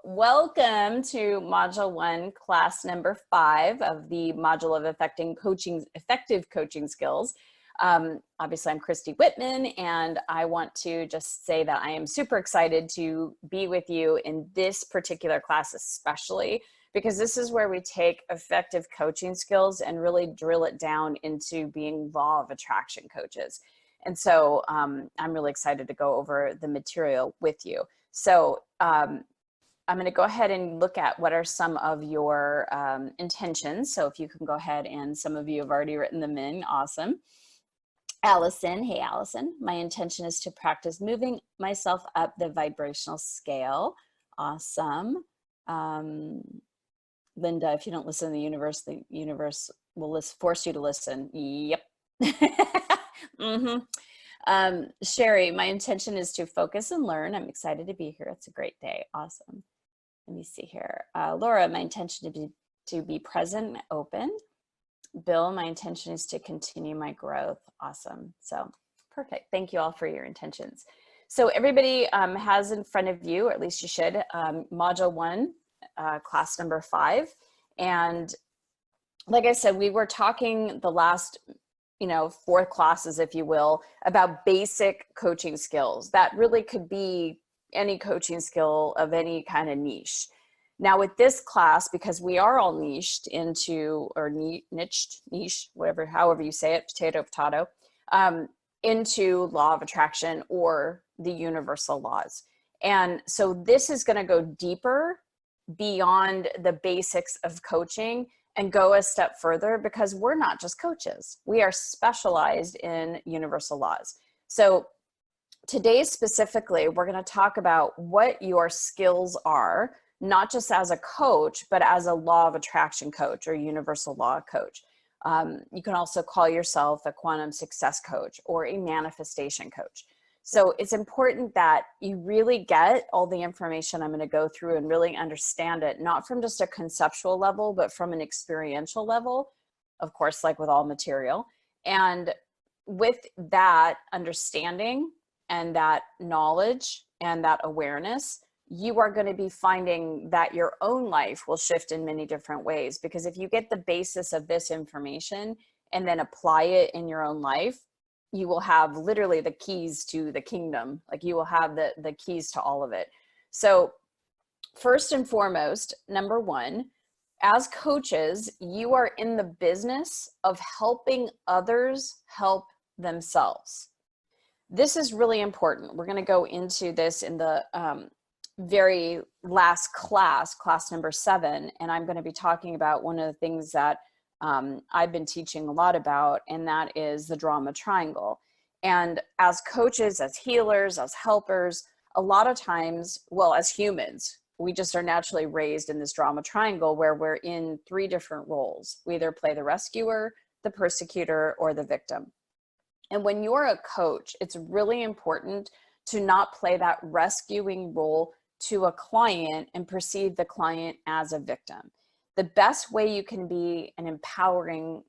welcome to Module 1, class number 5 of the module of effective coaching skills. Obviously, I'm Christy Whitman, and I want to just say that I am super excited to be with you in this particular class, especially because this is where we take effective coaching skills and really drill it down into being law of attraction coaches. And so I'm really excited to go over the material with you. So I'm going to go ahead and look at what are some of your intentions. So if you can go ahead, and some of you have already written them in, awesome. Allison, hey Allison, my intention is to practice moving myself up the vibrational scale. Awesome. Linda, if you don't listen to the universe will force you to listen. Yep. Sherry, my intention is to focus and learn. I'm excited to be here. It's a great day. Awesome. Let me see here. Laura, my intention to be present and open. Bill, my intention is to continue my growth. Awesome. So perfect. Thank you all for your intentions. So everybody has in front of you, or at least you should, module 1, class number 5. And like I said, we were talking the last 4 classes, if you will, about basic coaching skills. That really could be any coaching skill of any kind of niche. Now with this class, because we are all niched into, or niche, whatever, however you say it, potato, into law of attraction or the universal laws. And so this is going to go deeper beyond the basics of coaching and go a step further, because we're not just coaches. We are specialized in universal laws. So today specifically, we're going to talk about what your skills are, not just as a coach, but as a law of attraction coach or universal law coach. You can also call yourself a quantum success coach or a manifestation coach. So it's important that you really get all the information I'm going to go through and really understand it, not from just a conceptual level, but from an experiential level, of course, like with all material. And with that understanding and that knowledge and that awareness, you are going to be finding that your own life will shift in many different ways. Because if you get the basis of this information and then apply it in your own life, you will have literally the keys to the kingdom. Like you will have the keys to all of it. So first and foremost, number 1, as coaches, you are in the business of helping others help themselves. This is really important. We're going to go into this in the very last class number 7, and I'm going to be talking about one of the things that I've been teaching a lot about, and that is the drama triangle. And as coaches, as healers, as helpers, a lot of times, well, as humans, we just are naturally raised in this drama triangle where we're in 3 different roles. We either play the rescuer, the persecutor, or the victim. And when you're a coach, it's really important to not play that rescuing role to a client and perceive the client as a victim. The best way you can be an empowering,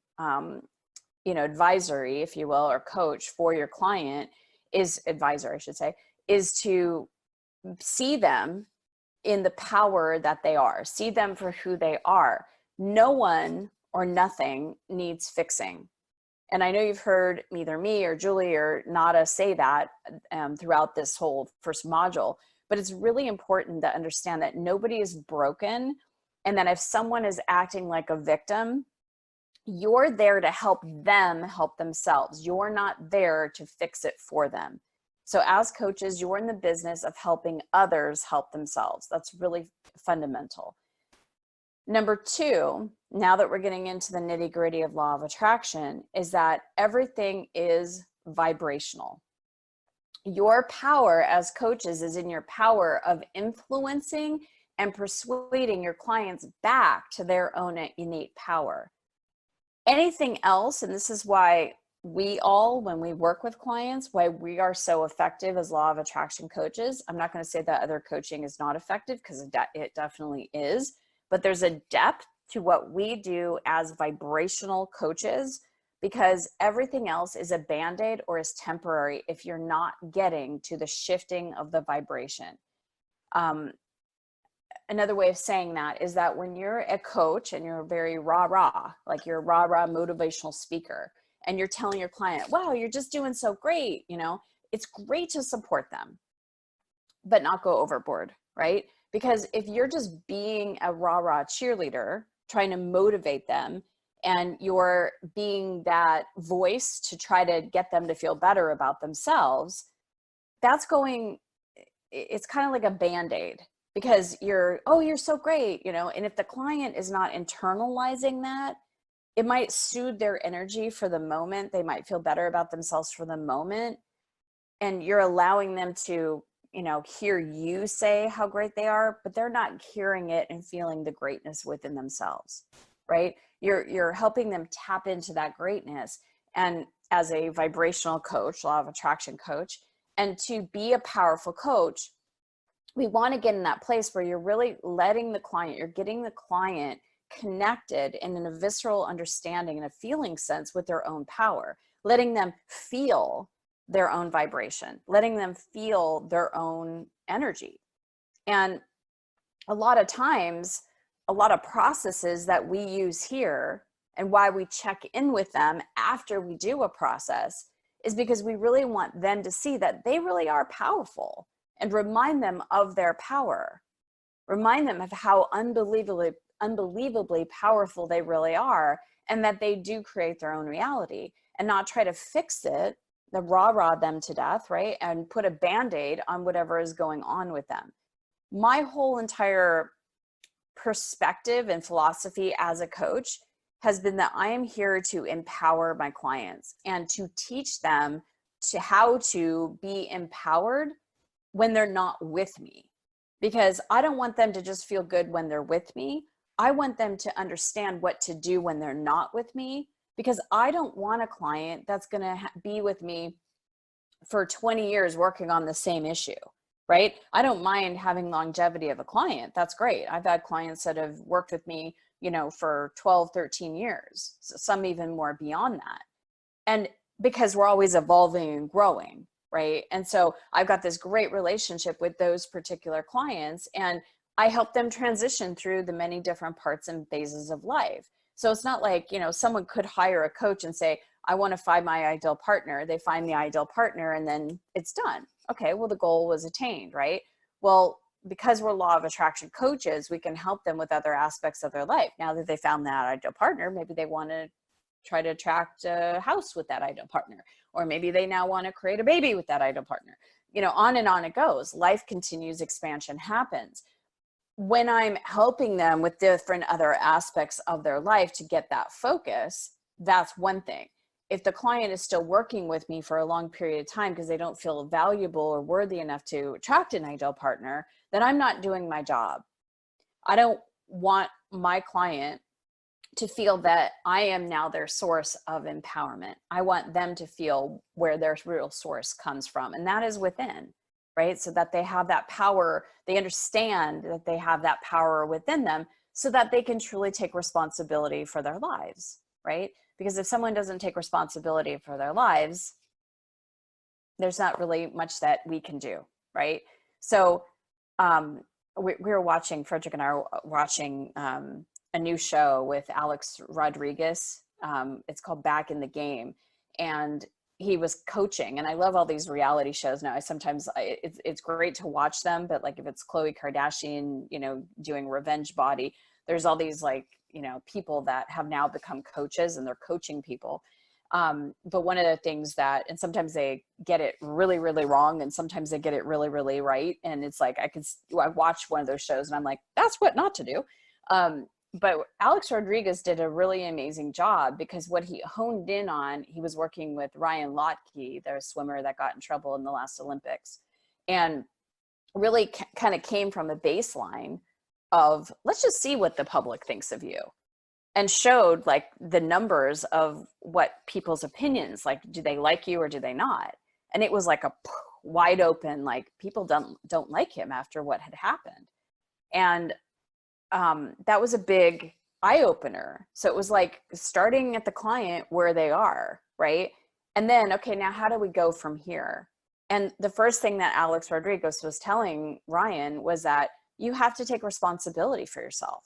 advisory, if you will, or coach for your client is to see them in the power that they are, see them for who they are. No one or nothing needs fixing. And I know you've heard either me or Julie or Nada say that throughout this whole first module, but it's really important to understand that nobody is broken. And then if someone is acting like a victim, you're there to help them help themselves. You're not there to fix it for them. So as coaches, you're in the business of helping others help themselves. That's really fundamental. Number 2, now that we're getting into the nitty-gritty of law of attraction, is that everything is vibrational. Your power as coaches is in your power of influencing and persuading your clients back to their own innate power. Anything else, and this is why we all, when we work with clients, why we are so effective as law of attraction coaches. I'm not going to say that other coaching is not effective, because it definitely is, but there's a depth to what we do as vibrational coaches, because everything else is a band-aid or is temporary if you're not getting to the shifting of the vibration. another way of saying that is that when you're a coach and you're very rah-rah, like you're a rah-rah motivational speaker, and you're telling your client, wow, you're just doing so great, you know, it's great to support them, but not go overboard, right? Because if you're just being a rah-rah cheerleader, trying to motivate them, and you're being that voice to try to get them to feel better about themselves, that's going, it's kind of like a Band-Aid, because you're, oh, you're so great, you know, and if the client is not internalizing that, it might soothe their energy for the moment. They might feel better about themselves for the moment. And you're allowing them to, you know, hear you say how great they are, but they're not hearing it and feeling the greatness within themselves, right? You're helping them tap into that greatness. And as a vibrational coach, law of attraction coach, and to be a powerful coach, we want to get in that place where you're really letting the client, you're getting the client connected in a visceral understanding and a feeling sense with their own power, letting them feel their own vibration, letting them feel their own energy. And a lot of times, a lot of processes that we use here and why we check in with them after we do a process is because we really want them to see that they really are powerful, and remind them of their power, remind them of how unbelievably powerful they really are, and that they do create their own reality, and not try to fix it, the rah-rah them to death, right? And put a Band-Aid on whatever is going on with them. My whole entire perspective and philosophy as a coach has been that I am here to empower my clients and to teach them to how to be empowered when they're not with me, because I don't want them to just feel good when they're with me. I want them to understand what to do when they're not with me, because I don't want a client that's going to be with me for 20 years working on the same issue, right? I don't mind having longevity of a client. That's great. I've had clients that have worked with me, you know, for 12, 13 years, some even more beyond that. And because we're always evolving and growing, right? And so I've got this great relationship with those particular clients, and I help them transition through the many different parts and phases of life. So it's not like, you know, someone could hire a coach and say, I want to find my ideal partner. They find the ideal partner and then it's done. Okay, well, the goal was attained, right? Well, because we're law of attraction coaches, we can help them with other aspects of their life. Now that they found that ideal partner, maybe they want to try to attract a house with that ideal partner, or maybe they now want to create a baby with that ideal partner. You know, on and on it goes. Life continues, expansion happens. When I'm helping them with different other aspects of their life to get that focus, that's one thing. If the client is still working with me for a long period of time because they don't feel valuable or worthy enough to attract an ideal partner, then I'm not doing my job. I don't want my client to feel that I am now their source of empowerment. I want them to feel where their real source comes from, and that is within, right? So that they have that power, they understand that they have that power within them so that they can truly take responsibility for their lives, right? Because if someone doesn't take responsibility for their lives, there's not really much that we can do, right? So we were watching, Frederick and I are watching a new show with Alex Rodriguez. It's called Back in the Game. And he was coaching, and I love all these reality shows now. It's great to watch them, but like if it's Khloe Kardashian, you know, doing Revenge Body, there's all these like, you know, people that have now become coaches and they're coaching people. But one of the things that, and sometimes they get it really, really wrong, and sometimes they get it really, really right. And it's like, I watched one of those shows and I'm like, that's what not to do. But Alex Rodriguez did a really amazing job, because what he honed in on, he was working with Ryan Lochte, the swimmer that got in trouble in the last Olympics, and really kind of came from a baseline of, let's just see what the public thinks of you, and showed like the numbers of what people's opinions, like, do they like you or do they not? And it was like a wide open, like, people don't like him after what had happened. And that was a big eye opener. So it was like starting at the client where they are, right? And then, okay, now how do we go from here? And the first thing that Alex Rodriguez was telling Ryan was that you have to take responsibility for yourself.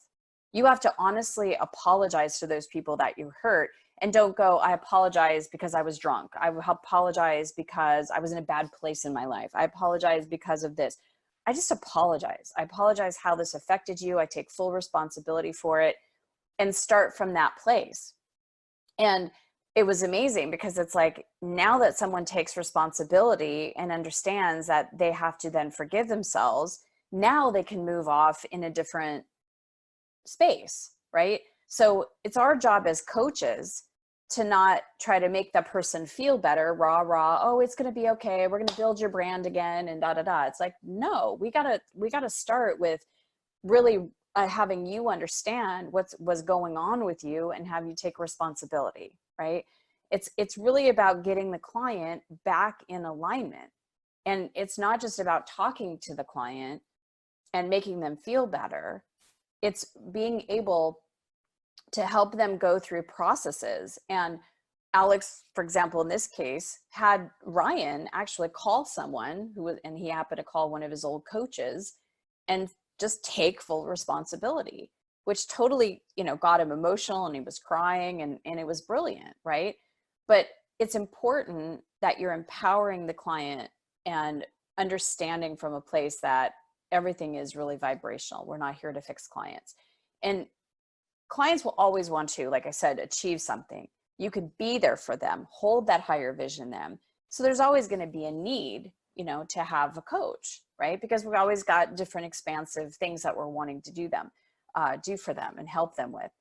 You have to honestly apologize to those people that you hurt, and don't go, I apologize because I was drunk. I apologize because I was in a bad place in my life. I apologize because of this. I just apologize. I apologize how this affected you. I take full responsibility for it, and start from that place. And it was amazing because it's like, now that someone takes responsibility and understands that they have to then forgive themselves, now they can move off in a different space, right? So it's our job as coaches to not try to make that person feel better, rah, oh, it's going to be okay, we're going to build your brand again, and It's like, no, we gotta start with really having you understand what's going on with you and have you take responsibility, right? It's really about getting the client back in alignment. And it's not just about talking to the client and making them feel better. It's being able to help them go through processes. And Alex, for example, in this case, had Ryan actually call someone and he happened to call one of his old coaches and just take full responsibility, which totally, got him emotional, and he was crying, and it was brilliant, right? But it's important that you're empowering the client and understanding from a place that everything is really vibrational. We're not here to fix clients. And clients will always want to, like I said, achieve something. You could be there for them, hold that higher vision in them. So there's always going to be a need, to have a coach, right? Because we've always got different expansive things that we're wanting to do for them and help them with.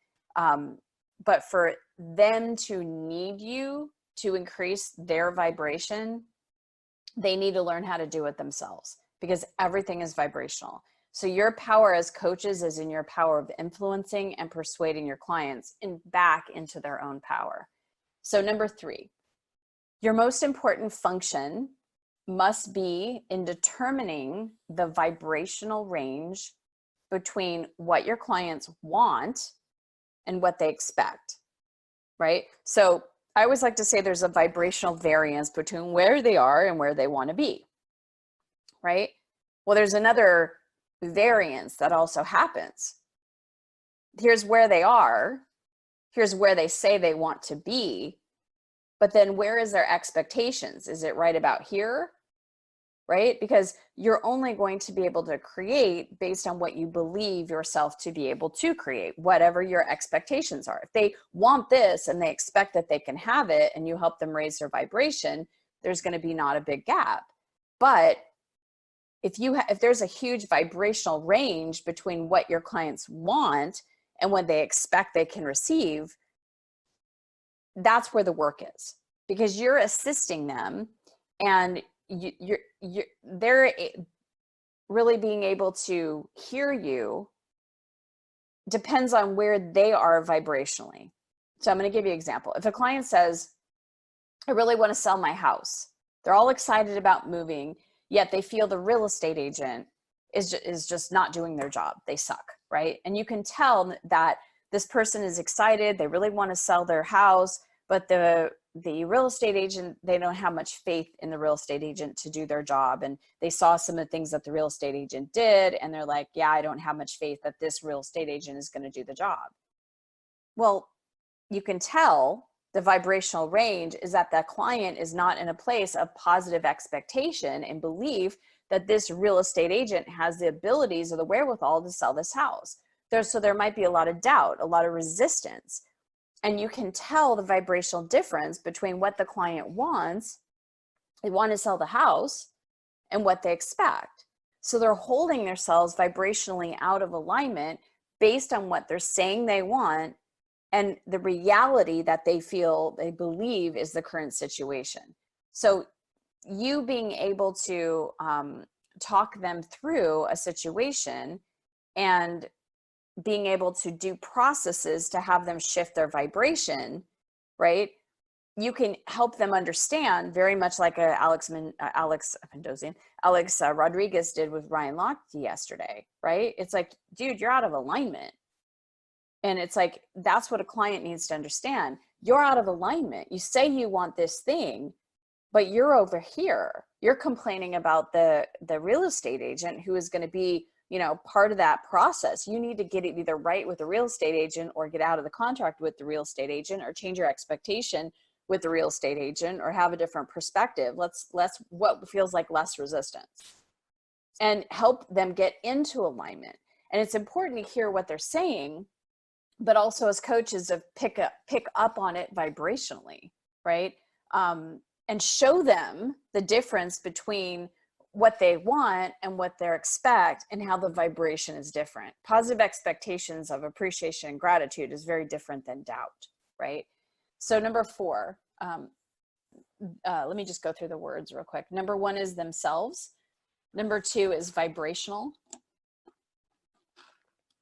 But for them to need you to increase their vibration, they need to learn how to do it themselves, because everything is vibrational. So your power as coaches is in your power of influencing and persuading your clients back into their own power. So number 3, your most important function must be in determining the vibrational range between what your clients want and what they expect, right? So I always like to say there's a vibrational variance between where they are and where they want to be, right? Well, there's another variance that also happens. Here's where they are, here's where they say they want to be, but then where is their expectations? Is it right about here? Right? Because you're only going to be able to create based on what you believe yourself to be able to create, whatever your expectations are. If they want this and they expect that they can have it, and you help them raise their vibration, there's going to be not a big gap. But if there's a huge vibrational range between what your clients want and what they expect they can receive, that's where the work is, because you're assisting them, and they're really being able to hear you depends on where they are vibrationally. So I'm going to give you an example. If a client says, I really want to sell my house, they're all excited about moving, yet they feel the real estate agent is just not doing their job. They suck, right? And you can tell that this person is excited, they really want to sell their house, but the real estate agent, they don't have much faith in the real estate agent to do their job. And they saw some of the things that the real estate agent did, and they're like, yeah, I don't have much faith that this real estate agent is going to do the job. Well, you can tell the vibrational range is that the client is not in a place of positive expectation and belief that this real estate agent has the abilities or the wherewithal to sell this house. So there might be a lot of doubt, a lot of resistance. And you can tell the vibrational difference between what the client wants, they want to sell the house, and what they expect. So they're holding themselves vibrationally out of alignment based on what they're saying they want and the reality that they believe is the current situation. So you being able to talk them through a situation and being able to do processes to have them shift their vibration, right? You can help them understand, very much like Alex Rodriguez did with Ryan Lochte yesterday, right? It's like, dude, you're out of alignment. And it's like, that's what a client needs to understand. You're out of alignment. You say you want this thing, but you're over here. You're complaining about the real estate agent who is going to be you know, part of that process. You need to get it either right with the real estate agent or get out of the contract with the real estate agent or change your expectation with the real estate agent or have a different perspective. Let's what feels like less resistance and help them get into alignment. And it's important to hear what they're saying, but also as coaches to pick up on it vibrationally, right? And show them the difference between what they want and what they expect and how the vibration is different. Positive expectations of appreciation and gratitude is very different than doubt, right? So number 4, let me just go through the words real quick. Number 1 is themselves. Number 2 is vibrational.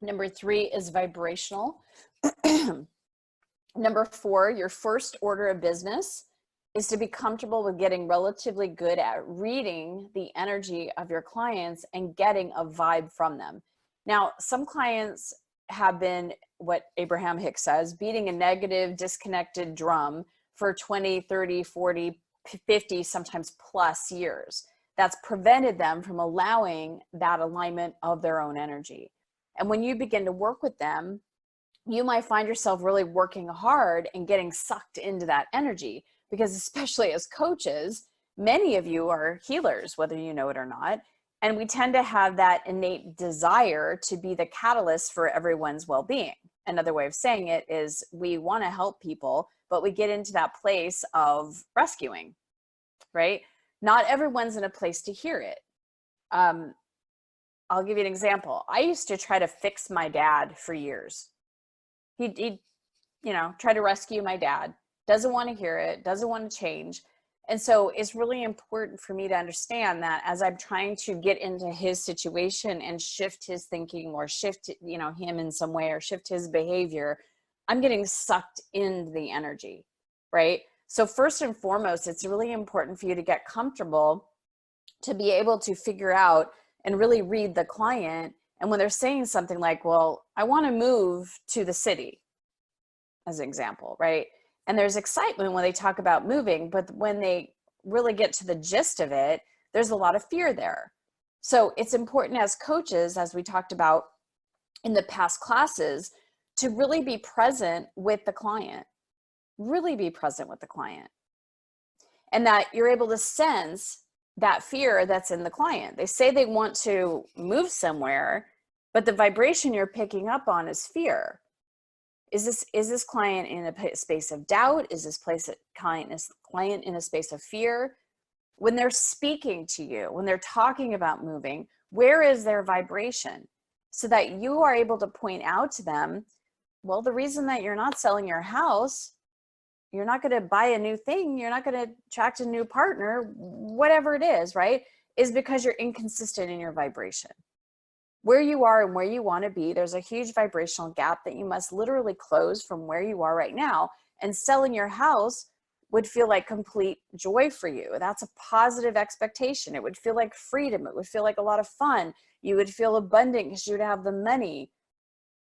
Number 3 is vibrational. Number 4, your first order of business is to be comfortable with getting relatively good at reading the energy of your clients and getting a vibe from them. Now, some clients have been, what Abraham Hicks says, beating a negative, disconnected drum for 20, 30, 40, 50, sometimes plus years. That's prevented them from allowing that alignment of their own energy. And when you begin to work with them, you might find yourself really working hard and getting sucked into that energy, because especially as coaches, many of you are healers, whether you know it or not. And we tend to have that innate desire to be the catalyst for everyone's well-being. Another way of saying it is we want to help people, but we get into that place of rescuing, right? Not everyone's in a place to hear it. I'll give you an example. I used to try to fix my dad for years. He'd you know, try to rescue my dad. Doesn't want to hear it, doesn't want to change. And so it's really important for me to understand that as I'm trying to get into his situation and shift his thinking or shift, you know, him in some way or shift his behavior, I'm getting sucked into the energy, right? So first and foremost, it's really important for you to get comfortable to be able to figure out and really read the client. And when they're saying something like, well, I want to move to the city, as an example, right? And there's excitement when they talk about moving, but when they really get to the gist of it, there's a lot of fear there. So it's important as coaches, as we talked about in the past classes, to really be present with the client, really be present with the client. And that you're able to sense that fear that's in the client. They say they want to move somewhere, but the vibration you're picking up on is fear. Is this client in a space of doubt? Is this client in a space of fear? When they're speaking to you, when they're talking about moving, where is their vibration? So that you are able to point out to them, well, the reason that you're not selling your house, you're not going to buy a new thing, you're not going to attract a new partner, whatever it is, right? Is because you're inconsistent in your vibration. Where you are and where you want to be, there's a huge vibrational gap that you must literally close from where you are right now. And selling your house would feel like complete joy for you. That's a positive expectation. It would feel like freedom. It would feel like a lot of fun. You would feel abundant because you would have the money.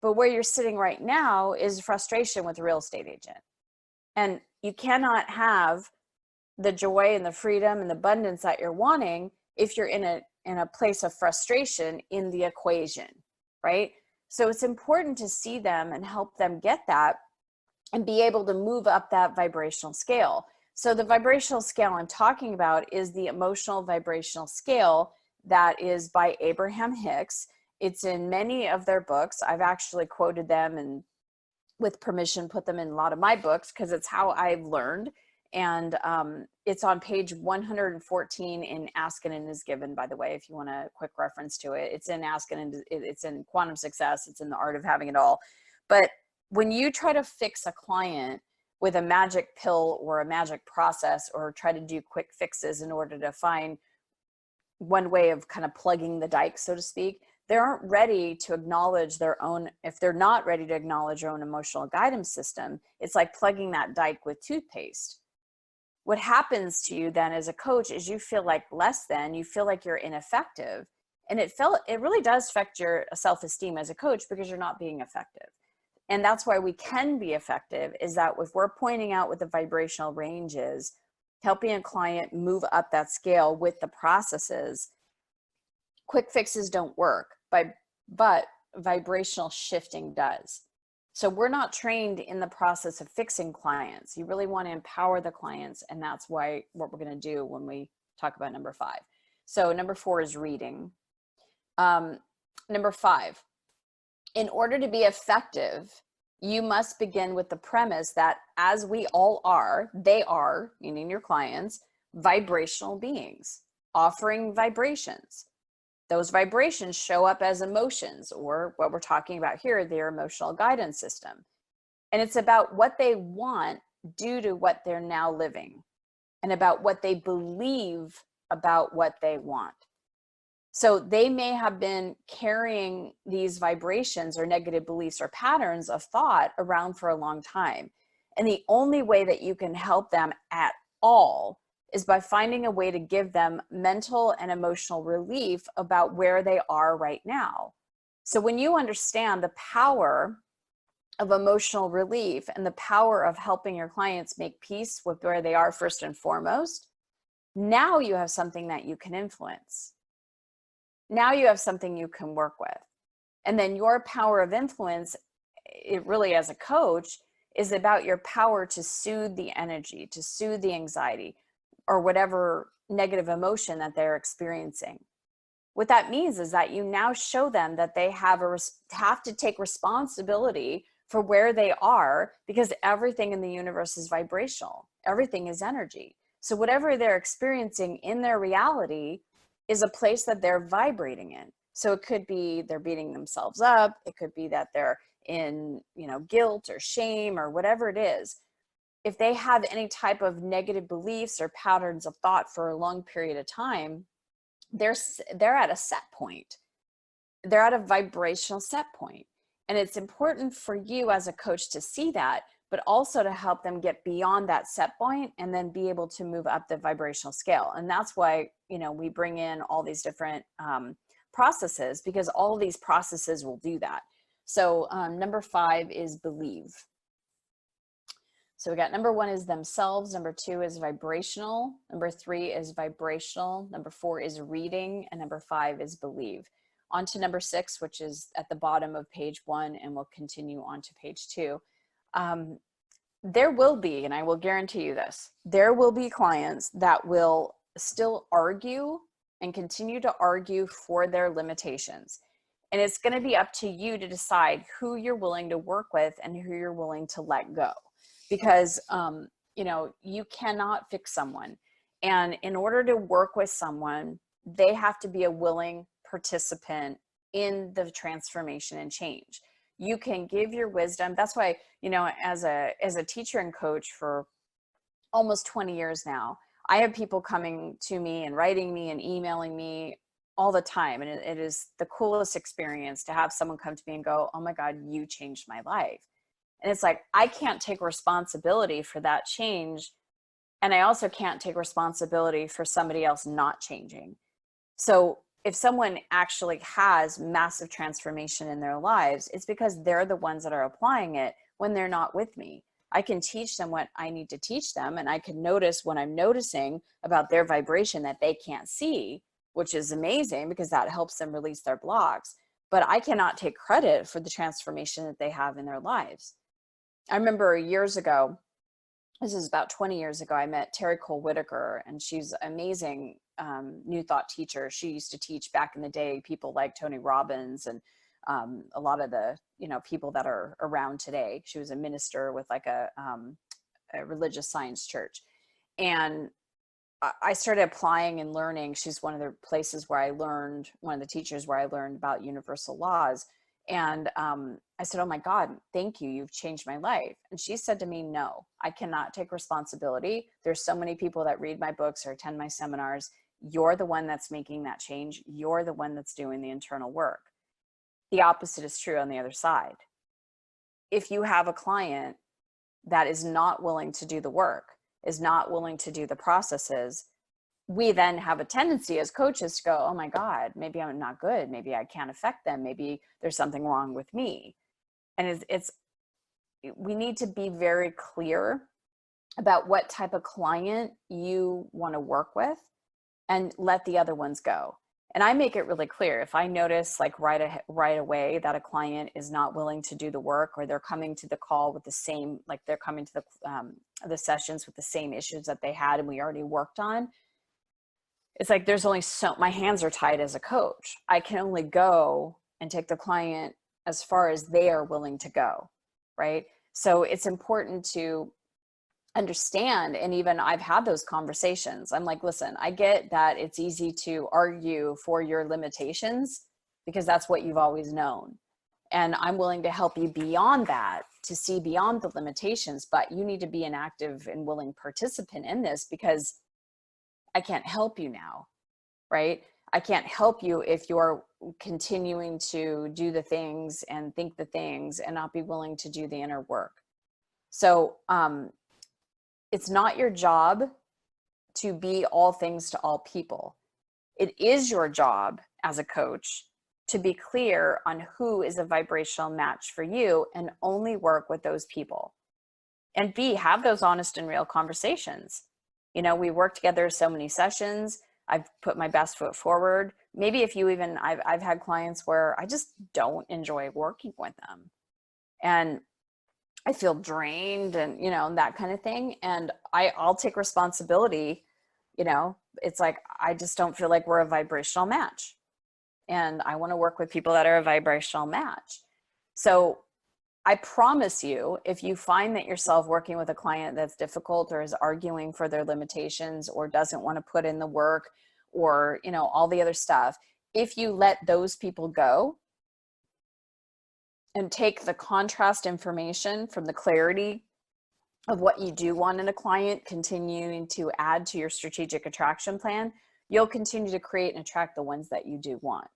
But where you're sitting right now is frustration with a real estate agent. And you cannot have the joy and the freedom and the abundance that you're wanting if you're in a place of frustration in the equation, right? So it's important to see them and help them get that and be able to move up that vibrational scale. So the vibrational scale I'm talking about is the emotional vibrational scale that is by Abraham Hicks. It's in many of their books. I've actually quoted them and with permission put them in a lot of my books because it's how I've learned. And it's on page 114 in Ask and Is Given, by the way, if you want a quick reference to it. It's in Ask and it's in Quantum Success. It's in The Art of Having It All. But when you try to fix a client with a magic pill or a magic process or try to do quick fixes in order to find one way of kind of plugging the dike, so to speak, they aren't ready to acknowledge their own, if they're not ready to acknowledge their own emotional guidance system, it's like plugging that dike with toothpaste. What happens to you then as a coach is you feel like less than, you feel like you're ineffective. And it really does affect your self-esteem as a coach because you're not being effective. And that's why we can be effective, is that if we're pointing out what the vibrational range is, helping a client move up that scale with the processes, quick fixes don't work. but vibrational shifting does. So we're not trained in the process of fixing clients. You really want to empower the clients, and that's what we're going to do when we talk about number 5. So number 4 is reading. Number 5, in order to be effective, you must begin with the premise that as we all are, they are, meaning your clients, vibrational beings, offering vibrations. Those vibrations show up as emotions, or what we're talking about here, their emotional guidance system. And it's about what they want due to what they're now living, and about what they believe about what they want. So they may have been carrying these vibrations or negative beliefs or patterns of thought around for a long time. And the only way that you can help them at all is by finding a way to give them mental and emotional relief about where they are right now. So when you understand the power of emotional relief and the power of helping your clients make peace with where they are first and foremost, now you have something that you can influence. Now you have something you can work with. And then your power of influence, it really as a coach, is about your power to soothe the energy, to soothe the anxiety, or whatever negative emotion that they're experiencing. What that means is that you now show them that they have to take responsibility for where they are, because everything in the universe is vibrational. Everything is energy. So whatever they're experiencing in their reality is a place that they're vibrating in. So it could be they're beating themselves up. It could be that they're in, guilt or shame or whatever it is. If they have any type of negative beliefs or patterns of thought for a long period of time, they're at a set point. They're at a vibrational set point. And it's important for you as a coach to see that, but also to help them get beyond that set point and then be able to move up the vibrational scale. And that's why, we bring in all these different processes, because all of these processes will do that. So number 5 is believe. So we got number 1 is themselves, number 2 is vibrational, number 3 is vibrational, number 4 is reading, and number 5 is believe. On to number 6, which is at the bottom of page 1, and we'll continue on to page 2. There will be, and I will guarantee you this, there will be clients that will still argue and continue to argue for their limitations. And it's going to be up to you to decide who you're willing to work with and who you're willing to let go. Because, you cannot fix someone. And in order to work with someone, they have to be a willing participant in the transformation and change. You can give your wisdom. That's why, as a teacher and coach for almost 20 years now, I have people coming to me and writing me and emailing me all the time. And it is the coolest experience to have someone come to me and go, oh my God, you changed my life. And it's like, I can't take responsibility for that change. And I also can't take responsibility for somebody else not changing. So if someone actually has massive transformation in their lives, it's because they're the ones that are applying it when they're not with me. I can teach them what I need to teach them, and I can notice when I'm noticing about their vibration that they can't see, which is amazing because that helps them release their blocks. But I cannot take credit for the transformation that they have in their lives. I remember years ago, this is about 20 years ago, I met Terry Cole Whitaker, and she's an amazing New Thought teacher. She used to teach back in the day people like Tony Robbins and a lot of the people that are around today. She was a minister with like a religious science church, and I started applying and learning. She's one of the places where I learned, one of the teachers where I learned about universal laws. And I said, oh my God, thank you. You've changed my life. And she said to me, no, I cannot take responsibility. There's so many people that read my books or attend my seminars. You're the one that's making that change. You're the one that's doing the internal work. The opposite is true on the other side. If you have a client that is not willing to do the work, is not willing to do the processes, we then have a tendency as coaches to go, oh my God, maybe I'm not good. Maybe I can't affect them. Maybe there's something wrong with me. And we need to be very clear about what type of client you want to work with and let the other ones go. And I make it really clear. If I notice like right away that a client is not willing to do the work, or they're coming to the call with the same, like they're coming to the sessions with the same issues that they had and we already worked on, it's like there's only so, my hands are tied as a coach. I can only go and take the client as far as they are willing to go, right? So it's important to understand, and even I've had those conversations. I'm like, listen, I get that it's easy to argue for your limitations because that's what you've always known. And I'm willing to help you beyond that, to see beyond the limitations, but you need to be an active and willing participant in this, because I can't help you now, right? I can't help you if you're continuing to do the things and think the things and not be willing to do the inner work. So it's not your job to be all things to all people. It is your job as a coach to be clear on who is a vibrational match for you and only work with those people. And B, have those honest and real conversations. You know, we work together so many sessions. I've put my best foot forward. Maybe if you even, I've had clients where I just don't enjoy working with them. And I feel drained and, you know, that kind of thing. And I'll take responsibility. You know, it's like, I just don't feel like we're a vibrational match. And I want to work with people that are a vibrational match. So I promise you, if you find that yourself working with a client that's difficult or is arguing for their limitations or doesn't want to put in the work or, you know, all the other stuff, if you let those people go and take the contrast information from the clarity of what you do want in a client, continuing to add to your strategic attraction plan, you'll continue to create and attract the ones that you do want.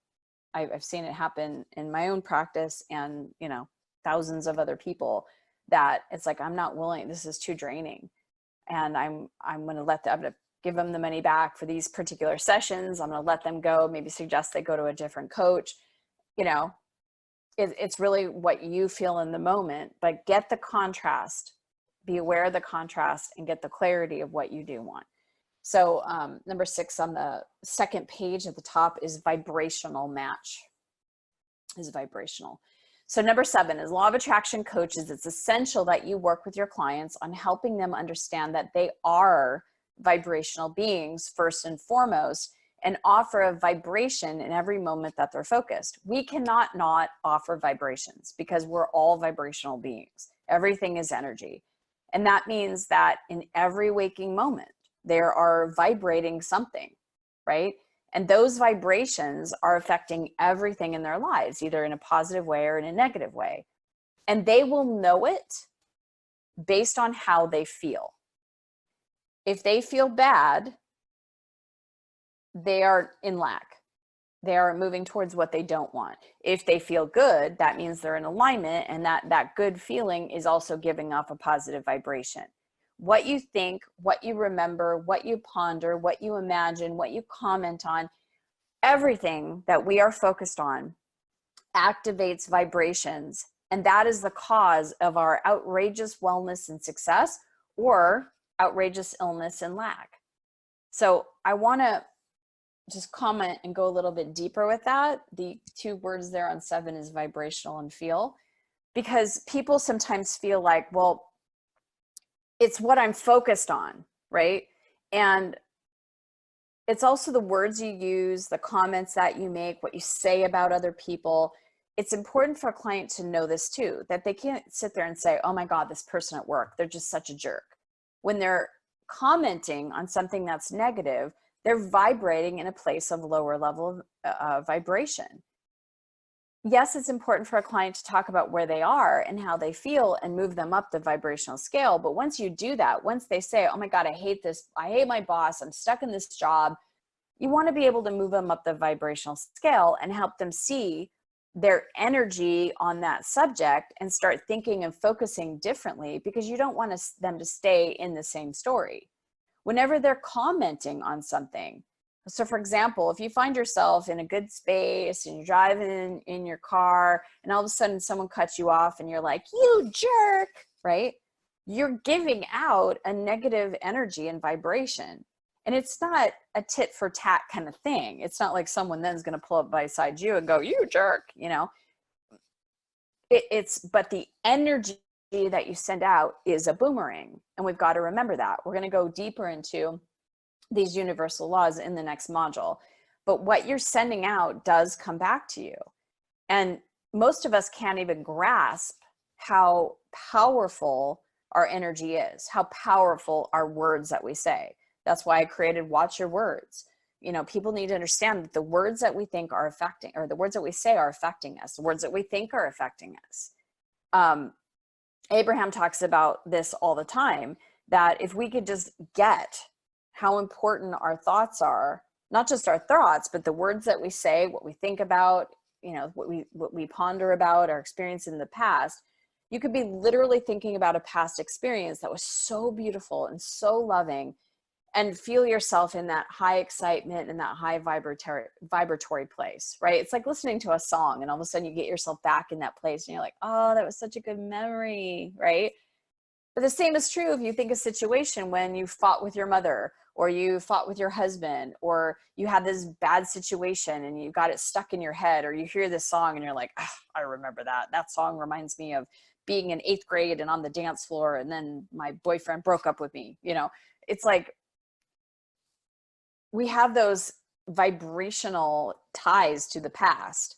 I've seen it happen in my own practice and, you know, thousands of other people, that it's like, I'm not willing, this is too draining. And I'm going to give them the money back for these particular sessions. I'm going to let them go, maybe suggest they go to a different coach. You know, it's really what you feel in the moment, but get the contrast, be aware of the contrast and get the clarity of what you do want. So number 6 on the second page at the top is vibrational match, is vibrational. So number 7 is law of attraction coaches. It's essential that you work with your clients on helping them understand that they are vibrational beings first and foremost, and offer a vibration in every moment that they're focused. We cannot not offer vibrations because we're all vibrational beings. Everything is energy. And that means that in every waking moment, there are vibrating something, right? And those vibrations are affecting everything in their lives, either in a positive way or in a negative way. And they will know it based on how they feel. If they feel bad, they are in lack. They are moving towards what they don't want. If they feel good, that means they're in alignment, and that good feeling is also giving off a positive vibration. What you think, what you remember, what you ponder, what you imagine, what you comment on, everything that we are focused on activates vibrations. And that is the cause of our outrageous wellness and success, or outrageous illness and lack. So I want to just comment and go a little bit deeper with that. The 2 words there on 7 is vibrational and feel, because people sometimes feel like, well, it's what I'm focused on, right? And it's also the words you use, the comments that you make, what you say about other people. It's important for a client to know this too, that they can't sit there and say, oh my God, this person at work, they're just such a jerk. When they're commenting on something that's negative, they're vibrating in a place of lower level of vibration. Yes, it's important for a client to talk about where they are and how they feel and move them up the vibrational scale. But once you do that, once they say, oh my God, I hate this, I hate my boss, I'm stuck in this job, you want to be able to move them up the vibrational scale and help them see their energy on that subject and start thinking and focusing differently, because you don't want them to stay in the same story. Whenever they're commenting on something, so for example, if you find yourself in a good space and you're driving in your car and all of a sudden someone cuts you off and you're like, you jerk, right? You're giving out a negative energy and vibration. And it's not a tit for tat kind of thing. It's not like someone then's going to pull up beside you and go, you jerk, you know. But the energy that you send out is a boomerang. And we've got to remember that. We're going to go deeper into these universal laws in the next module. But what you're sending out does come back to you. And most of us can't even grasp how powerful our energy is, how powerful our words that we say. That's why I created Watch Your Words. You know, people need to understand that the words that we think are affecting, or the words that we say are affecting us. The words that we think are affecting us. Abraham talks about this all the time, that if we could just get how important our thoughts are, not just our thoughts, but the words that we say, what we think about, you know, what we ponder about our experience in the past. You could be literally thinking about a past experience that was so beautiful and so loving, and feel yourself in that high excitement and that high vibratory place, right? It's like listening to a song and all of a sudden you get yourself back in that place and you're like, oh, that was such a good memory, right? But the same is true if you think a situation when you fought with your mother, or you fought with your husband, or you had this bad situation and you got it stuck in your head, or you hear this song and you're like, oh, I remember that. That song reminds me of being in 8th grade and on the dance floor, and then my boyfriend broke up with me. You know, it's like we have those vibrational ties to the past.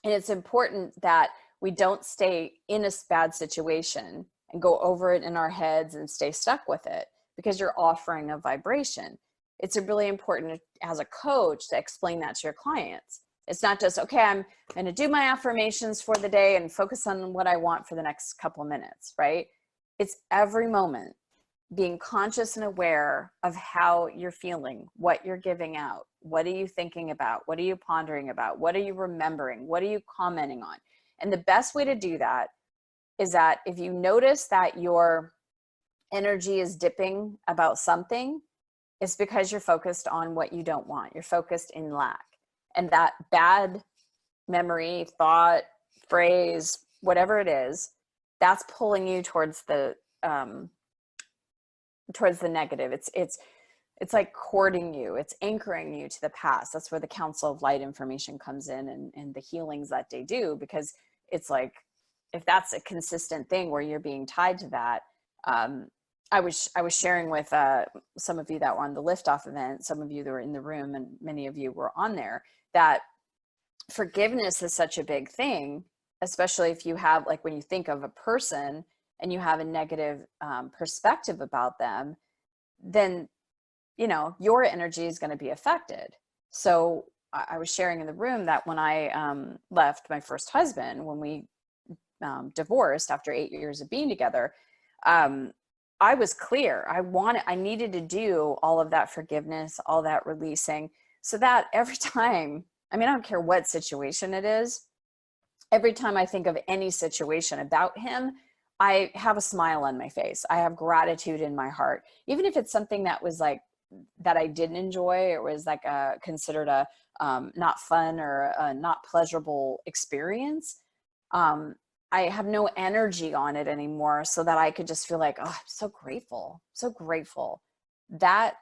And it's important that we don't stay in a bad situation and go over it in our heads and stay stuck with it, because you're offering a vibration. It's really important as a coach to explain that to your clients. It's not just, okay, I'm going to do my affirmations for the day and focus on what I want for the next couple of minutes, right? It's every moment being conscious and aware of how you're feeling, what you're giving out, what are you thinking about, what are you pondering about, what are you remembering, what are you commenting on. And the best way to do that is that if you notice that your energy is dipping about something, it's because you're focused on what you don't want. You're focused in lack. And that bad memory, thought, phrase, whatever it is, that's pulling you towards the negative. It's like cording you. It's anchoring you to the past. That's where the Council of Light information comes in, and the healings that they do, because it's like, if that's a consistent thing where you're being tied to that. I was sharing with some of you that were on the Liftoff event, some of you that were in the room, and many of you were on there, that forgiveness is such a big thing, especially if you have, like, when you think of a person and you have a negative perspective about them, then, you know, your energy is going to be affected. So I was sharing in the room that when I left my first husband, when we divorced after 8 years of being together, I was clear. I needed to do all of that forgiveness, all that releasing, so that every time, I mean, I don't care what situation it is, every time I think of any situation about him, I have a smile on my face. I have gratitude in my heart. Even if it's something that was like, that I didn't enjoy, or was like considered a not fun or a not pleasurable experience, I have no energy on it anymore, so that I could just feel like, oh, I'm so grateful, so grateful. That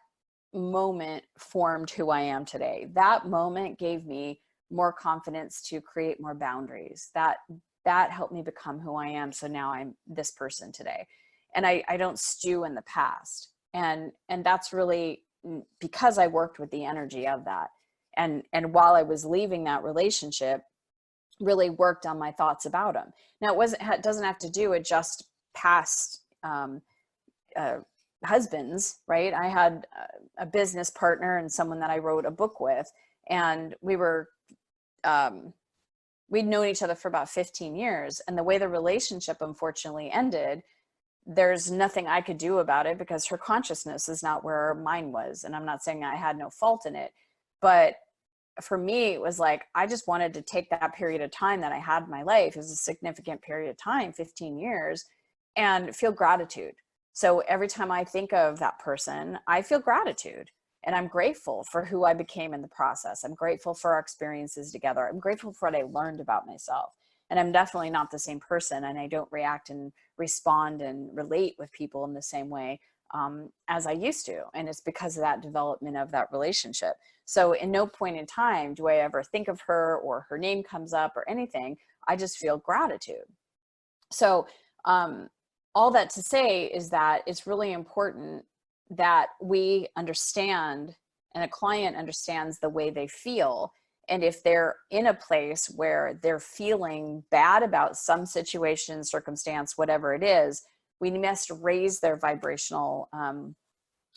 moment formed who I am today. That moment gave me more confidence to create more boundaries. That helped me become who I am. So now I'm this person today. And I don't stew in the past. And that's really because I worked with the energy of that. And while I was leaving that relationship, really worked on my thoughts about him. Now, it doesn't have to do with just past husbands, right? I had a business partner and someone that I wrote a book with, and we'd known each other for about 15 years. And the way the relationship unfortunately ended, there's nothing I could do about it, because her consciousness is not where mine was. And I'm not saying I had no fault in it, but for me, it was like, I just wanted to take that period of time that I had in my life, it was a significant period of time, 15 years, and feel gratitude. So every time I think of that person, I feel gratitude, and I'm grateful for who I became in the process. I'm grateful for our experiences together. I'm grateful for what I learned about myself. And I'm definitely not the same person, and I don't react and respond and relate with people in the same way as I used to. And it's because of that development of that relationship. So in no point in time do I ever think of her or her name comes up or anything. I just feel gratitude. So all that to say is that it's really important that we understand and a client understands the way they feel. And if they're in a place where they're feeling bad about some situation, circumstance, whatever it is, we must raise their vibrational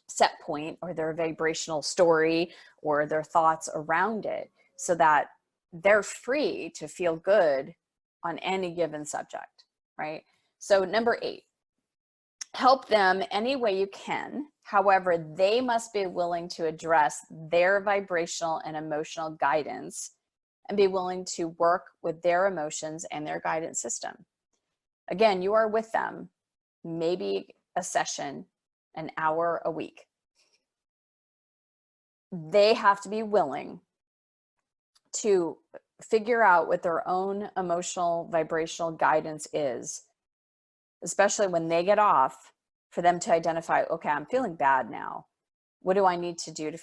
set point or their vibrational story or their thoughts around it so that they're free to feel good on any given subject, right? So number 8, help them any way you can. However, they must be willing to address their vibrational and emotional guidance and be willing to work with their emotions and their guidance system. Again, you are with them, maybe a session, an hour a week. They have to be willing to figure out what their own emotional, vibrational guidance is, especially when they get off, for them to identify, okay, I'm feeling bad now. What do I need to do to